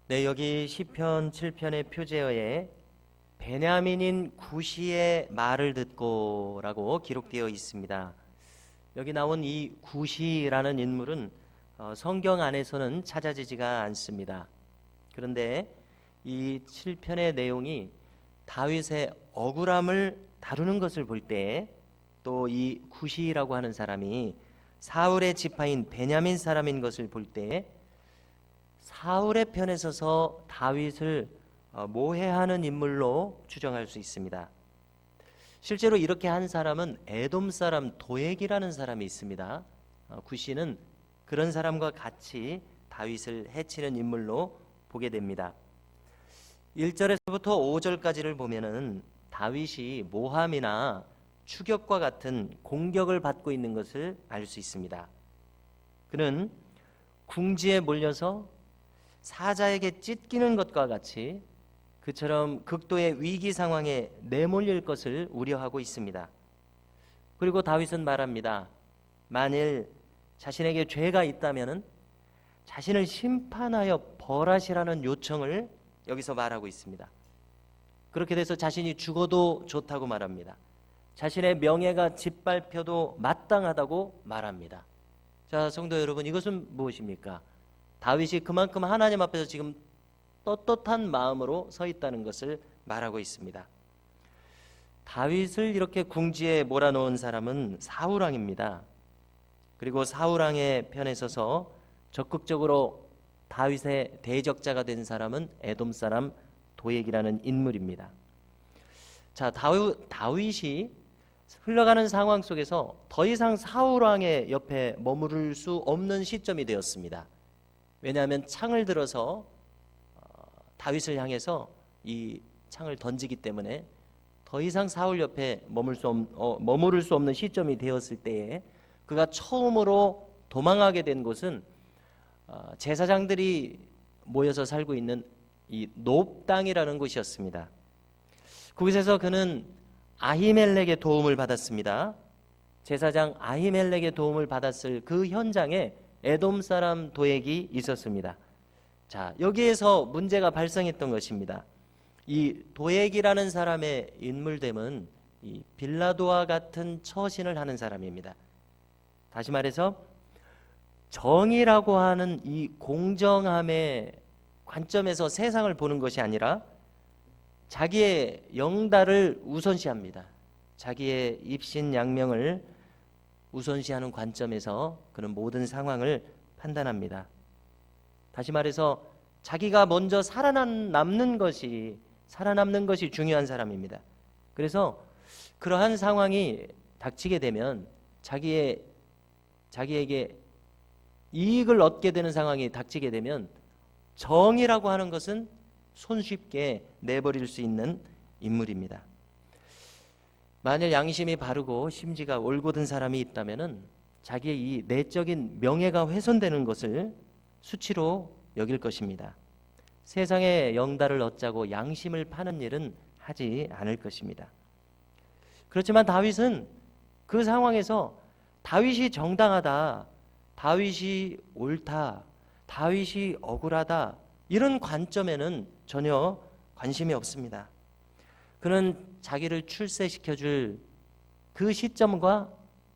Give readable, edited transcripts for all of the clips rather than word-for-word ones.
네, 여기 시편 7편의 표제어에 베냐민인 구시의 말을 듣고라고 기록되어 있습니다. 여기 나온 이 구시라는 인물은 성경 안에서는 찾아지지가 않습니다. 그런데 이 7편의 내용이 다윗의 억울함을 다루는 것을 볼 때, 또 이 구시라고 하는 사람이 사울의 지파인 베냐민 사람인 것을 볼 때, 사울의 편에 서서 다윗을 모해하는 인물로 추정할 수 있습니다. 실제로 이렇게 한 사람은 에돔 사람 도액이라는 사람이 있습니다. 구시는 그런 사람과 같이 다윗을 해치는 인물로 보게 됩니다. 1절에서부터 5절까지를 보면은 다윗이 모함이나 추격과 같은 공격을 받고 있는 것을 알 수 있습니다. 그는 궁지에 몰려서 사자에게 찢기는 것과 같이 그처럼 극도의 위기 상황에 내몰릴 것을 우려하고 있습니다. 그리고 다윗은 말합니다. 만일 자신에게 죄가 있다면 자신을 심판하여 벌하시라는 요청을 여기서 말하고 있습니다. 그렇게 돼서 자신이 죽어도 좋다고 말합니다. 자신의 명예가 짓밟혀도 마땅하다고 말합니다. 자, 성도 여러분, 이것은 무엇입니까? 다윗이 그만큼 하나님 앞에서 지금 떳떳한 마음으로 서 있다는 것을 말하고 있습니다. 다윗을 이렇게 궁지에 몰아놓은 사람은 사울왕입니다. 그리고 사울왕의 편에 서서 적극적으로 다윗의 대적자가 된 사람은 에돔 사람 도액이라는 인물입니다. 자, 다윗이 흘러가는 상황 속에서 더 이상 사울왕의 옆에 머무를 수 없는 시점이 되었습니다. 왜냐하면 창을 들어서 다윗을 향해서 이 창을 던지기 때문에 더 이상 사울 옆에 머무를 수 없는 시점이 되었을 때에 그가 처음으로 도망하게 된 곳은 제사장들이 모여서 살고 있는 이 놉 땅이라는 곳이었습니다. 그곳에서 그는 아히멜렉의 도움을 받았습니다. 제사장 아히멜렉의 도움을 받았을 그 현장에 에돔 사람 도액이 있었습니다. 자, 여기에서 문제가 발생했던 것입니다. 이 도액이라는 사람의 인물됨은 이 빌라도와 같은 처신을 하는 사람입니다. 다시 말해서 정의라고 하는 이 공정함의 관점에서 세상을 보는 것이 아니라 자기의 영달을 우선시합니다. 자기의 입신양명을 우선시하는 관점에서 그는 모든 상황을 판단합니다. 다시 말해서 자기가 먼저 살아남는 것이 중요한 사람입니다. 그래서 그러한 상황이 닥치게 되면 자기에게 이익을 얻게 되는 상황이 닥치게 되면 정의라고 하는 것은 손쉽게 내버릴 수 있는 인물입니다. 만일 양심이 바르고 심지가 올곧은 사람이 있다면은 자기의 이 내적인 명예가 훼손되는 것을 수치로 여길 것입니다. 세상의 영달을 얻자고 양심을 파는 일은 하지 않을 것입니다. 그렇지만 다윗은 그 상황에서 다윗이 정당하다, 다윗이 옳다, 다윗이 억울하다, 이런 관점에는 전혀 관심이 없습니다. 그는 자기를 출세시켜줄 그 시점과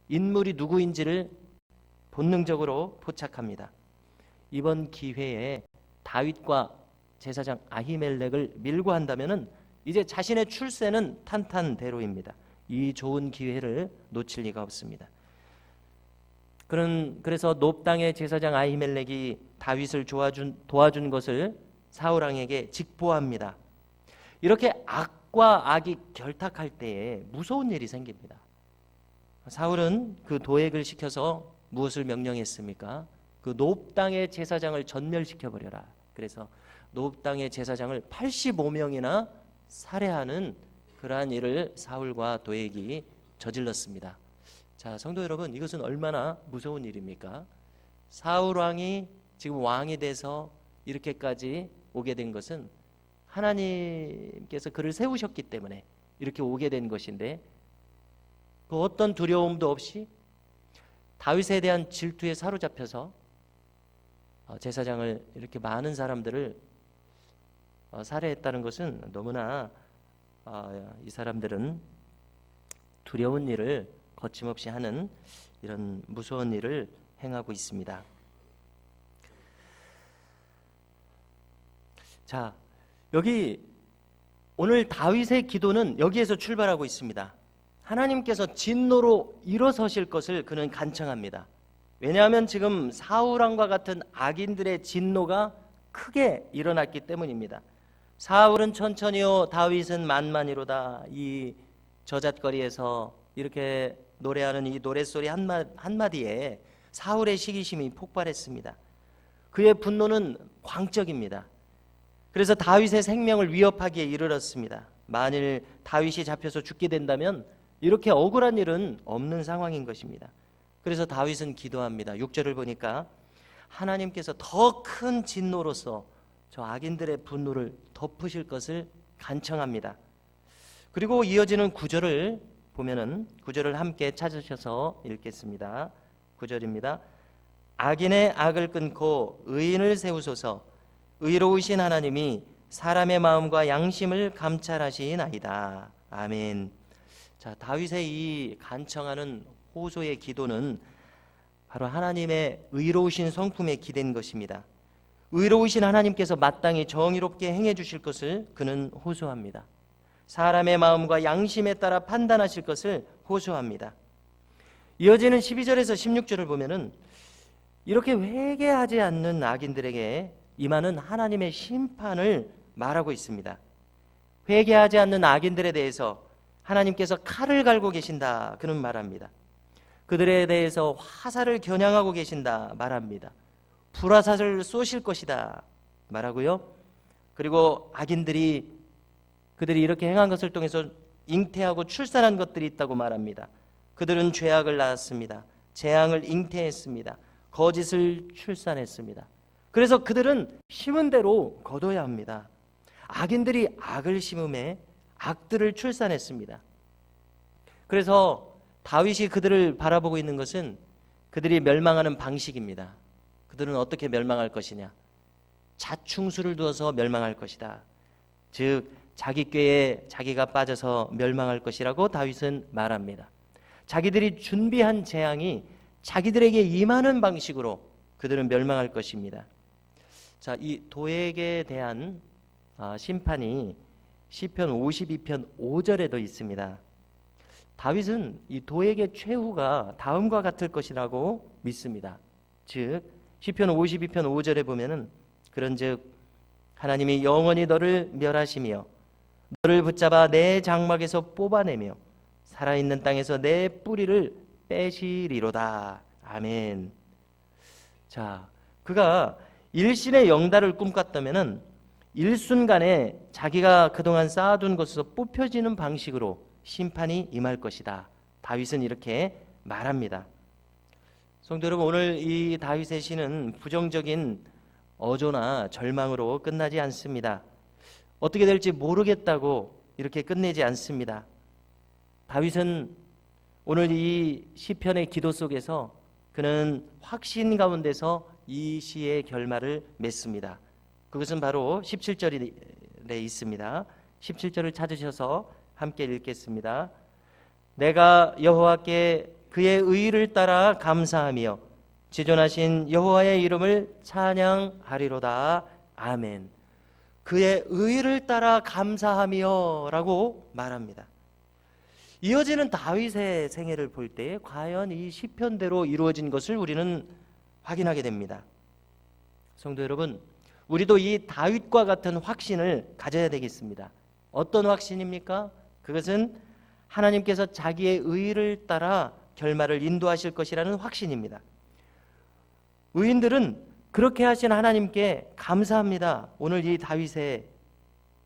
인물이 누구인지를 본능적으로 포착합니다. 이번 기회에 다윗과 제사장 아히멜렉을 밀고 한다면은 이제 자신의 출세는 탄탄대로입니다. 이 좋은 기회를 놓칠 리가 없습니다. 그래서 놉 땅의 제사장 아히멜렉이 다윗을 도와준 것을 사울왕에게 직보합니다. 이렇게 악과 악이 결탁할 때에 무서운 일이 생깁니다. 사울은 그 도액을 시켜서 무엇을 명령했습니까? 그 놉 땅의 제사장을 전멸시켜버려라. 그래서 놉 땅의 제사장을 85명이나 살해하는 그러한 일을 사울과 도액이 저질렀습니다. 자, 성도 여러분, 이것은 얼마나 무서운 일입니까? 사울 왕이 지금 왕이 돼서 이렇게까지 오게 된 것은 하나님께서 그를 세우셨기 때문에 이렇게 오게 된 것인데, 그 어떤 두려움도 없이 다윗에 대한 질투에 사로잡혀서 제사장을 이렇게 많은 사람들을 살해했다는 것은 너무나 이 사람들은 두려운 일을 거침없이 하는 이런 무서운 일을 행하고 있습니다. 자, 여기 오늘 다윗의 기도는 여기에서 출발하고 있습니다. 하나님께서 진노로 일어서실 것을 그는 간청합니다. 왜냐하면 지금 사울왕과 같은 악인들의 진노가 크게 일어났기 때문입니다. 사울은 천천히요 다윗은 만만히로다. 이 저잣거리에서 이렇게 노래하는 이 노랫소리 한마디에 사울의 시기심이 폭발했습니다. 그의 분노는 광적입니다. 그래서 다윗의 생명을 위협하기에 이르렀습니다. 만일 다윗이 잡혀서 죽게 된다면 이렇게 억울한 일은 없는 상황인 것입니다. 그래서 다윗은 기도합니다. 6절을 보니까 하나님께서 더 큰 진노로서 저 악인들의 분노를 덮으실 것을 간청합니다. 그리고 이어지는 9절을 보면은 9절을 함께 찾으셔서 읽겠습니다. 9절입니다. 악인의 악을 끊고 의인을 세우소서. 의로우신 하나님이 사람의 마음과 양심을 감찰하시나이다. 아멘. 자, 다윗의 이 간청하는 호소의 기도는 바로 하나님의 의로우신 성품에 기댄 것입니다. 의로우신 하나님께서 마땅히 정의롭게 행해 주실 것을 그는 호소합니다. 사람의 마음과 양심에 따라 판단하실 것을 호소합니다. 이어지는 12절에서 16절을 보면은 이렇게 회개하지 않는 악인들에게 임하는 하나님의 심판을 말하고 있습니다. 회개하지 않는 악인들에 대해서 하나님께서 칼을 갈고 계신다 그는 말합니다. 그들에 대해서 화살을 겨냥하고 계신다 말합니다. 불화살을 쏘실 것이다 말하고요. 그리고 악인들이 그들이 이렇게 행한 것을 통해서 잉태하고 출산한 것들이 있다고 말합니다. 그들은 죄악을 낳았습니다. 재앙을 잉태했습니다. 거짓을 출산했습니다. 그래서 그들은 심은 대로 거둬야 합니다. 악인들이 악을 심음에 악들을 출산했습니다. 그래서 다윗이 그들을 바라보고 있는 것은 그들이 멸망하는 방식입니다. 그들은 어떻게 멸망할 것이냐? 자충수를 두어서 멸망할 것이다. 즉 자기 꾀에 자기가 빠져서 멸망할 것이라고 다윗은 말합니다. 자기들이 준비한 재앙이 자기들에게 임하는 방식으로 그들은 멸망할 것입니다. 자, 이 도액에 대한 심판이 시편 52편 5절에도 있습니다. 다윗은 이 도액의 최후가 다음과 같을 것이라고 믿습니다. 즉 시편 52편 5절에 보면은 그런즉 하나님이 영원히 너를 멸하시며 너를 붙잡아 내 장막에서 뽑아내며 살아있는 땅에서 내 뿌리를 빼시리로다. 아멘. 자, 그가 일신의 영달을 꿈꿨다면은 일순간에 자기가 그동안 쌓아둔 것에서 뽑혀지는 방식으로 심판이 임할 것이다. 다윗은 이렇게 말합니다. 성도 여러분, 오늘 이 다윗의 시는 부정적인 어조나 절망으로 끝나지 않습니다. 어떻게 될지 모르겠다고 이렇게 끝내지 않습니다. 다윗은 오늘 이 시편의 기도 속에서 그는 확신 가운데서 이 시의 결말을 맺습니다. 그것은 바로 17절에 있습니다. 17절을 찾으셔서 함께 읽겠습니다. 내가 여호와께 그의 의를 따라 감사하며 지존하신 여호와의 이름을 찬양하리로다. 아멘. 그의 의를 따라 감사하며 라고 말합니다. 이어지는 다윗의 생애를 볼 때 과연 이 시편대로 이루어진 것을 우리는 확인하게 됩니다. 성도 여러분, 우리도 이 다윗과 같은 확신을 가져야 되겠습니다. 어떤 확신입니까? 그것은 하나님께서 자기의 의를 따라 결말을 인도하실 것이라는 확신입니다. 의인들은 그렇게 하신 하나님께 감사합니다. 오늘 이 다윗의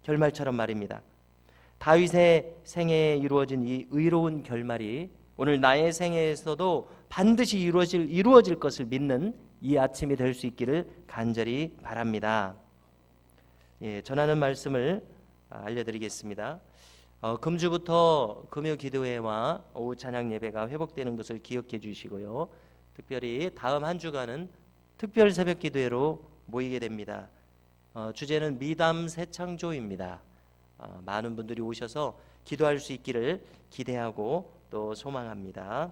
결말처럼 말입니다. 다윗의 생애에 이루어진 이 의로운 결말이 오늘 나의 생애에서도 반드시 이루어질 것을 믿는 이 아침이 될 수 있기를 간절히 바랍니다. 전하는 말씀을 알려드리겠습니다. 금주부터 금요 기도회와 오후 찬양 예배가 회복되는 것을 기억해 주시고요. 특별히 다음 한 주간은 특별 새벽 기도회로 모이게 됩니다. 주제는 미담 새창조입니다. 많은 분들이 오셔서 기도할 수 있기를 기대하고 또 소망합니다.